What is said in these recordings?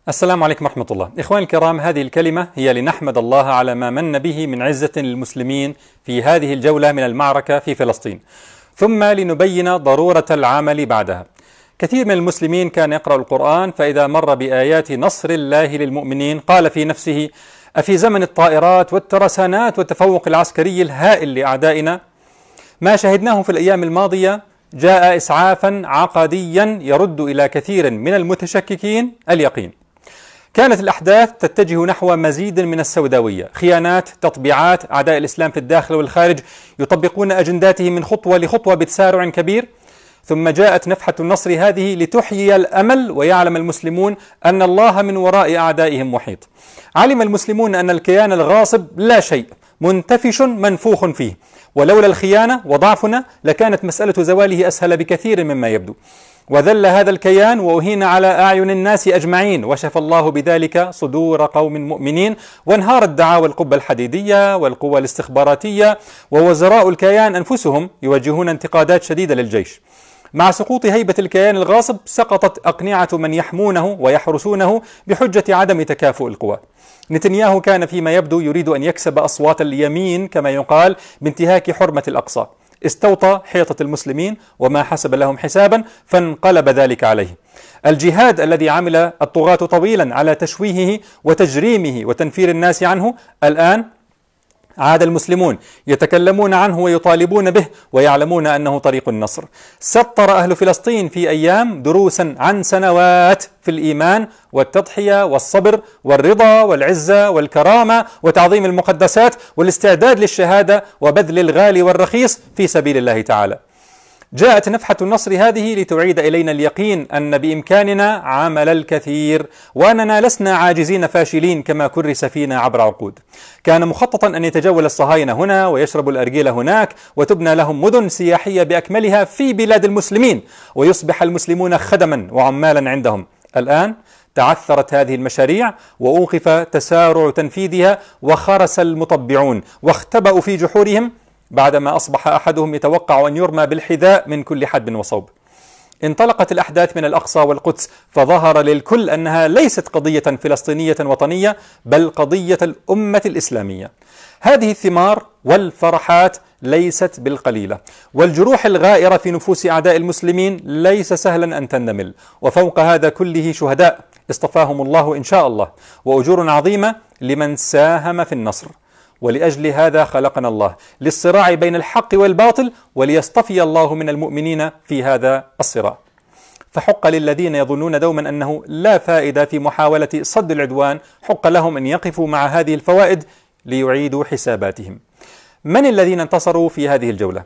السلام عليكم ورحمة الله. إخواني الكرام، هذه الكلمة هي لنحمد الله على ما من به من عزة للمسلمين في هذه الجولة من المعركة في فلسطين، ثم لنبين ضرورة العمل بعدها. كثير من المسلمين كان يقرأ القرآن، فإذا مر بآيات نصر الله للمؤمنين قال في نفسه: أفي زمن الطائرات والترسانات والتفوق العسكري الهائل لأعدائنا ما شهدناه في الأيام الماضية جاء إسعافا عقديا يرد إلى كثير من المتشككين اليقين. كانت الأحداث تتجه نحو مزيد من السوداوية، خيانات، تطبيعات، أعداء الإسلام في الداخل والخارج يطبقون أجنداتهم من خطوة لخطوة بتسارع كبير. ثم جاءت نفحة النصر هذه لتحيي الأمل، ويعلم المسلمون أن الله من وراء أعدائهم محيط. علم المسلمون أن الكيان الغاصب لا شيء، منتفش منفوخ فيه، ولولا الخيانة وضعفنا لكانت مسألة زواله أسهل بكثير مما يبدو. وذل هذا الكيان وأهين على أعين الناس أجمعين، وشفى الله بذلك صدور قوم مؤمنين، وانهارت دعاوى القبة الحديدية والقوى الاستخباراتية، ووزراء الكيان أنفسهم يوجهون انتقادات شديدة للجيش. مع سقوط هيبة الكيان الغاصب سقطت أقنعة من يحمونه ويحرسونه بحجة عدم تكافؤ القوى. نتنياهو كان فيما يبدو يريد أن يكسب أصوات اليمين كما يقال بانتهاك حرمة الأقصى، استوطى حيطة المسلمين وما حسب لهم حسابا، فانقلب ذلك عليه. الجهاد الذي عمل الطغاة طويلا على تشويهه وتجريمه وتنفير الناس عنه، الآن عاد المسلمون يتكلمون عنه ويطالبون به، ويعلمون أنه طريق النصر. سطر أهل فلسطين في أيام دروسا عن سنوات في الإيمان والتضحية والصبر والرضا والعزة والكرامة وتعظيم المقدسات والاستعداد للشهادة وبذل الغالي والرخيص في سبيل الله تعالى. جاءت نفحة النصر هذه لتعيد إلينا اليقين أن بإمكاننا عمل الكثير، وأننا لسنا عاجزين فاشلين كما كرس فينا عبر عقود. كان مخططا أن يتجول الصهاينة هنا ويشربوا الأرجيل هناك، وتبنى لهم مدن سياحية بأكملها في بلاد المسلمين، ويصبح المسلمون خدما وعمالا عندهم. الآن تعثرت هذه المشاريع وأوقف تسارع تنفيذها، وخرس المطبعون واختبأوا في جحورهم بعدما أصبح أحدهم يتوقع أن يرمى بالحذاء من كل حدب وصوب. انطلقت الأحداث من الأقصى والقدس، فظهر للكل أنها ليست قضية فلسطينية وطنية، بل قضية الأمة الإسلامية. هذه الثمار والفرحات ليست بالقليلة، والجروح الغائرة في نفوس أعداء المسلمين ليس سهلا أن تندمل، وفوق هذا كله شهداء اصطفاهم الله إن شاء الله، وأجور عظيمة لمن ساهم في النصر. ولأجل هذا خلقنا الله، للصراع بين الحق والباطل، وليصطفي الله من المؤمنين في هذا الصراع. فحق للذين يظنون دوما أنه لا فائدة في محاولة صد العدوان، حق لهم أن يقفوا مع هذه الفوائد ليعيدوا حساباتهم. من الذين انتصروا في هذه الجولة؟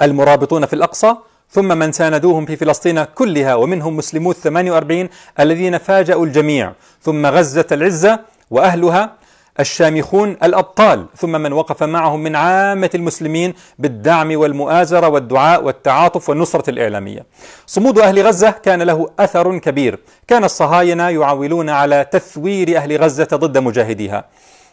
المرابطون في الأقصى، ثم من ساندوهم في فلسطين كلها، ومنهم مسلمو 48 الذين فاجأوا الجميع، ثم غزة العزة وأهلها الشامخون الأبطال، ثم من وقف معهم من عامة المسلمين بالدعم والمؤازرة والدعاء والتعاطف والنصرة الإعلامية. صمود أهل غزة كان له أثر كبير، كان الصهاينة يعولون على تثوير أهل غزة ضد مجاهديها،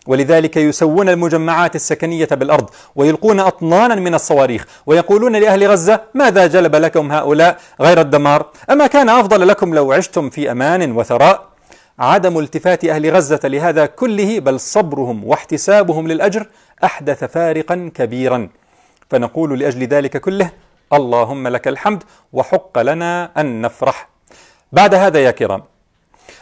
ولذلك يسوون المجمعات السكنية بالأرض ويلقون أطنانا من الصواريخ، ويقولون لأهل غزة: ماذا جلب لكم هؤلاء غير الدمار؟ أما كان أفضل لكم لو عشتم في أمان وثراء؟ عدم التفات أهل غزة لهذا كله، بل صبرهم واحتسابهم للأجر، أحدث فارقا كبيرا. فنقول لأجل ذلك كله: اللهم لك الحمد، وحق لنا أن نفرح. بعد هذا يا كرام،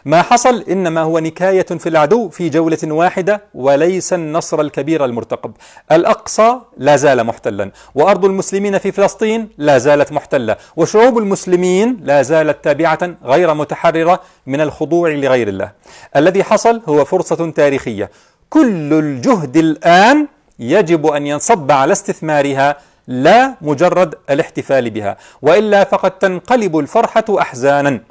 ما حصل إنما هو نكاية في العدو في جولة واحدة، وليس النصر الكبير المرتقب. الأقصى لا زال محتلا، وأرض المسلمين في فلسطين لا زالت محتلة، وشعوب المسلمين لا زالت تابعة غير متحررة من الخضوع لغير الله. الذي حصل هو فرصة تاريخية، كل الجهد الآن يجب أن ينصب على استثمارها، لا مجرد الاحتفال بها، وإلا فقد تنقلب الفرحة أحزانا.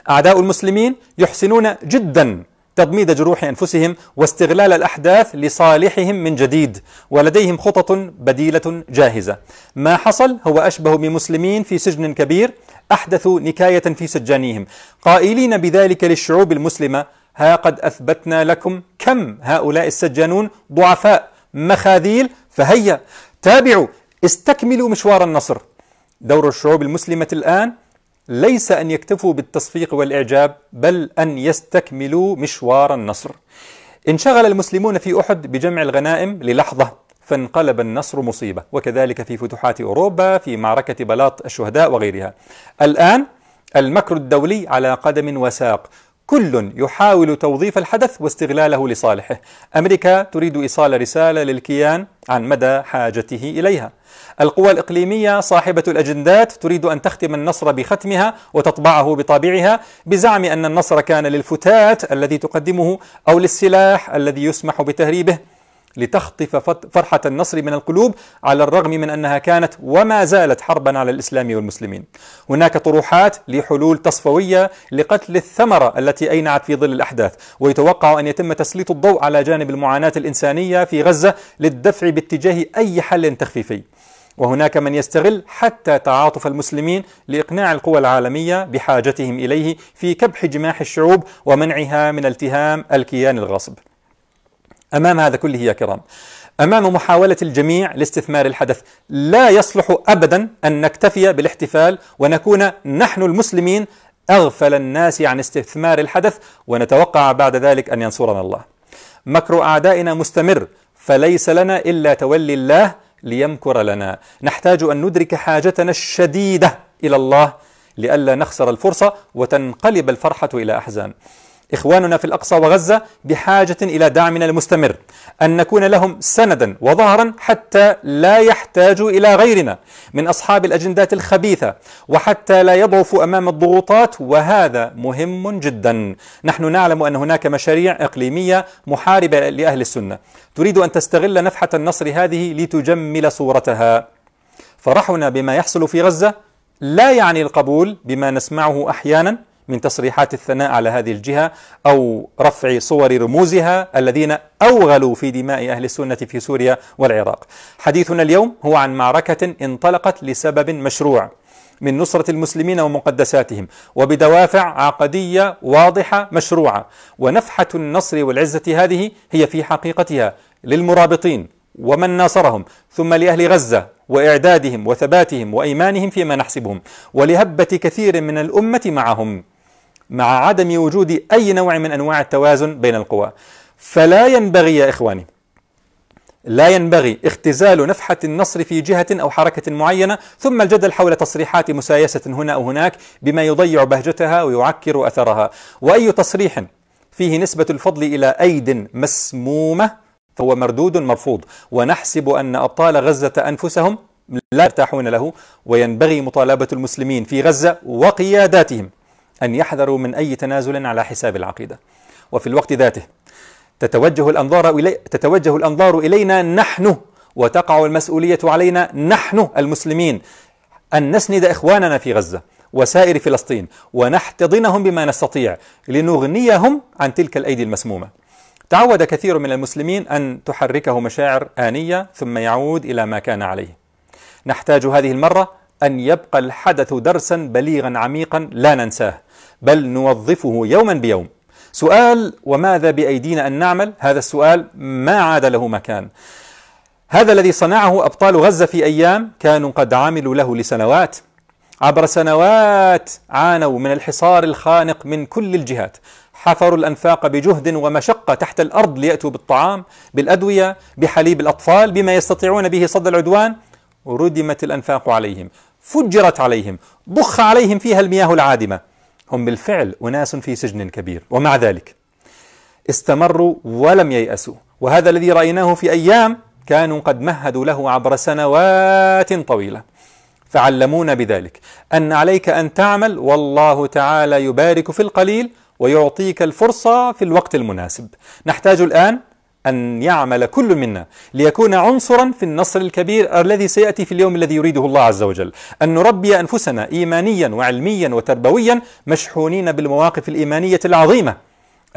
أعداء المسلمين يحسنون جدا تضميد جروح أنفسهم واستغلال الأحداث لصالحهم من جديد، ولديهم خطط بديلة جاهزة. ما حصل هو أشبه بمسلمين في سجن كبير أحدثوا نكاية في سجانيهم، قائلين بذلك للشعوب المسلمة: ها قد أثبتنا لكم كم هؤلاء السجانون ضعفاء مخاذيل، فهيا تابعوا، استكملوا مشوار النصر. دور الشعوب المسلمة الآن ليس أن يكتفوا بالتصفيق والإعجاب، بل أن يستكملوا مشوار النصر. انشغل المسلمون في أحد بجمع الغنائم للحظة، فانقلب النصر مصيبة، وكذلك في فتوحات أوروبا، في معركة بلاط الشهداء وغيرها. الآن المكر الدولي على قدم وساق، كل يحاول توظيف الحدث واستغلاله لصالحه. أمريكا تريد إيصال رسالة للكيان عن مدى حاجته إليها. القوى الإقليمية صاحبة الأجندات تريد أن تختم النصر بختمها وتطبعه بطابعها، بزعم أن النصر كان للفتات الذي تقدمه أو للسلاح الذي يسمح بتهريبه، لتخطف فرحة النصر من القلوب، على الرغم من أنها كانت وما زالت حربا على الإسلام والمسلمين. هناك طروحات لحلول تصفوية لقتل الثمرة التي أينعت في ظل الأحداث، ويتوقع أن يتم تسليط الضوء على جانب المعاناة الإنسانية في غزة للدفع باتجاه أي حل تخفيفي. وهناك من يستغل حتى تعاطف المسلمين لإقناع القوى العالمية بحاجتهم إليه في كبح جماح الشعوب ومنعها من التهام الكيان الغاصب. أمام هذا كله يا كرام، أمام محاولة الجميع لاستثمار الحدث، لا يصلح أبدا أن نكتفي بالاحتفال ونكون نحن المسلمين أغفل الناس عن استثمار الحدث ونتوقع بعد ذلك أن ينصرنا الله. مكر أعدائنا مستمر، فليس لنا إلا تولي الله ليمكر لنا. نحتاج أن ندرك حاجتنا الشديدة إلى الله لئلا نخسر الفرصة وتنقلب الفرحة إلى أحزان. إخواننا في الأقصى وغزة بحاجة إلى دعمنا المستمر، أن نكون لهم سندا وظهرا حتى لا يحتاجوا إلى غيرنا من أصحاب الأجندات الخبيثة، وحتى لا يضعفوا أمام الضغوطات، وهذا مهم جدا. نحن نعلم أن هناك مشاريع إقليمية محاربة لأهل السنة تريد أن تستغل نفحة النصر هذه لتجمل صورتها. فرحنا بما يحصل في غزة لا يعني القبول بما نسمعه أحيانا من تصريحات الثناء على هذه الجهة أو رفع صور رموزها الذين أوغلوا في دماء أهل السنة في سوريا والعراق. حديثنا اليوم هو عن معركة انطلقت لسبب مشروع من نصرة المسلمين ومقدساتهم، وبدوافع عقدية واضحة مشروعة. ونفحة النصر والعزة هذه هي في حقيقتها للمرابطين ومن ناصرهم، ثم لأهل غزة وإعدادهم وثباتهم وإيمانهم فيما نحسبهم، ولهبة كثير من الأمة معهم، مع عدم وجود أي نوع من أنواع التوازن بين القوى. فلا ينبغي يا إخواني، لا ينبغي اختزال نفحة النصر في جهة أو حركة معينة ثم الجدل حول تصريحات مسايسة هنا أو هناك بما يضيع بهجتها ويعكر أثرها. وأي تصريح فيه نسبة الفضل إلى أيد مسمومة فهو مردود مرفوض. ونحسب أن أبطال غزة أنفسهم لا يرتاحون له، وينبغي مطالبة المسلمين في غزة وقياداتهم أن يحذروا من أي تنازل على حساب العقيدة. وفي الوقت ذاته تتوجه الأنظار إلينا نحن، وتقع المسؤولية علينا نحن المسلمين أن نسند إخواننا في غزة وسائر فلسطين ونحتضنهم بما نستطيع لنغنيهم عن تلك الأيدي المسمومة. تعود كثير من المسلمين أن تحركه مشاعر آنية ثم يعود إلى ما كان عليه. نحتاج هذه المرة أن يبقى الحدث درسا بليغا عميقا لا ننساه، بل نوظفه يوما بيوم. سؤال وماذا بأيدينا أن نعمل؟ هذا السؤال ما عاد له مكان. هذا الذي صنعه أبطال غزة في أيام كانوا قد عملوا له لسنوات. عبر سنوات عانوا من الحصار الخانق من كل الجهات، حفروا الأنفاق بجهد ومشقة تحت الأرض ليأتوا بالطعام، بالأدوية، بحليب الأطفال، بما يستطيعون به صد العدوان. ردمت الأنفاق عليهم، فجرت عليهم، ضخ عليهم فيها المياه العادمة. هم بالفعل أناس في سجن كبير، ومع ذلك استمروا ولم ييأسوا. وهذا الذي رأيناه في أيام كانوا قد مهدوا له عبر سنوات طويلة. فعلمونا بذلك أن عليك أن تعمل، والله تعالى يبارك في القليل ويعطيك الفرصة في الوقت المناسب. نحتاج الآن أن يعمل كل منا ليكون عنصرا في النصر الكبير الذي سيأتي في اليوم الذي يريده الله عز وجل. أن نربي أنفسنا إيمانيا وعلميا وتربويا مشحونين بالمواقف الإيمانية العظيمة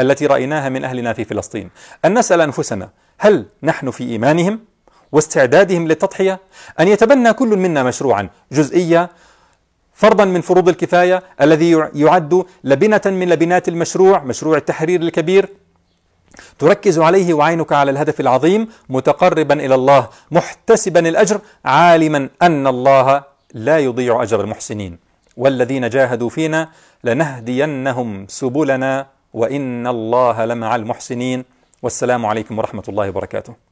التي رأيناها من أهلنا في فلسطين. أن نسأل أنفسنا هل نحن في إيمانهم واستعدادهم للتضحية؟ أن يتبنى كل منا مشروعا جزئيا، فرضا من فروض الكفاية الذي يعد لبنة من لبنات المشروع، مشروع التحرير الكبير، تركز عليه وعينك على الهدف العظيم، متقربا إلى الله، محتسبا الأجر، عالما أن الله لا يضيع أجر المحسنين. والذين جاهدوا فينا لنهدينهم سبلنا وإن الله لمع المحسنين. والسلام عليكم ورحمة الله وبركاته.